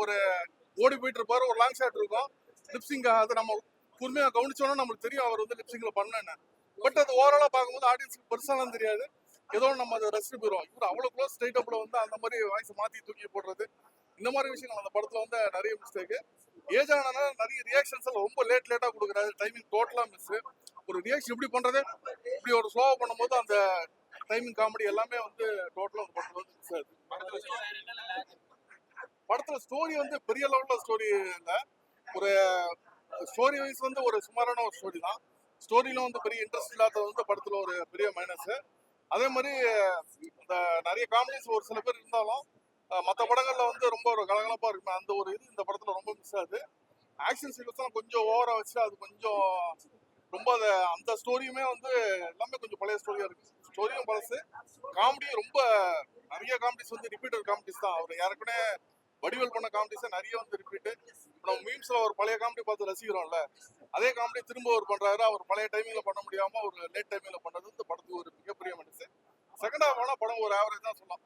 ஒரு ஓடி போயிட்டு இருப்பாரு, ஒரு லாங் ஷாட் இருக்கும், லிப்சிங் அது நம்ம கூர்மையா கவனிச்சோன்னா நம்மளுக்கு தெரியும் அவர் வந்து லிப்சிங்ல பண்ணேன்னு. பட் அது ஓவராலா பார்க்கும்போது ஆடியன்ஸ்க்கு பெருசாலாம் தெரியாது, ஏதோ நம்ம அதை ரசிச்சு போயிடும். இவர் அவ்வளோ க்ளோஸ் ஸ்ட்ரைட் அப்ல வந்து அந்த மாதிரி வாய்ஸ் மாத்தி தூக்கி போடுறது, இந்த மாதிரி விஷயங்கள் அந்த படத்துல வந்து நிறைய மிஸ்டேக். ஏஜ் ஆனா நிறைய ரியாக்ஷன்ஸ் ரொம்ப லேட்டா கொடுக்குறாரு, டைமிங் டோட்டலா மிஸ். ஒரு ரியாக்ஷன் இப்படி பண்றது, இப்படி ஒரு ஸ்லோவா பண்ணும்போது அந்த டைமிங் காமெடி எல்லாமே வந்து டோட்டலா அந்த படத்துல வந்து மிஸ் ஆகுது. படத்துல ஸ்டோரி வந்து பெரிய லெவல்ல ஸ்டோரி இல்ல, ஒரு ஸ்டோரி வைஸ் வந்து ஒரு சுமாரான ஒரு ஸ்டோரி தான். ஸ்டோரியில வந்து பெரிய இன்ட்ரெஸ்ட் இல்லாதது வந்து படத்துல ஒரு பெரிய மைனஸ். அதே மாதிரி இந்த நிறைய காமெடிஸ் ஒரு சில பேர் இருந்தாலும் மற்ற படங்கள்ல வந்து ரொம்ப ஒரு கலகலப்பா இருக்குமே அந்த ஒரு இது இந்த படத்துல ரொம்ப மிஸ் ஆகுது. ஆக்ஷன் சீக்வன்ஸ் கொஞ்சம் ஓவரா வச்சு அது கொஞ்சம் ரொம்ப அந்த ஸ்டோரியுமே வந்து எல்லாமே கொஞ்சம் பழைய ஸ்டோரியா இருக்கு. ஸ்டோரியும் பழசு, காமெடியும் ரொம்ப நிறைய காமெடிஸ் வந்து ரிப்பீட்டட் காமெடிஸ் தான். அவர் ஏற்கனவே வடிவேல் பண்ண காமெடிஸை நிறைய வந்து ரிப்பீட்டு. நம்ம மீம்ஸ்ல ஒரு பழைய காமெடி பார்த்து ரசிக்கிறோம்ல, அதே காமெடி திரும்ப அவர் பண்றாரு. அவர் பழைய டைமிங்ல பண்ண முடியாம ஒரு லேட் டைமிங்ல பண்ணது இந்த படத்துக்கு ஒரு மிகப்பெரிய மனசு. செகண்ட் ஹாஃப் ஆனா படம் ஒரு ஆவரேஜ் தான் சொல்லலாம்.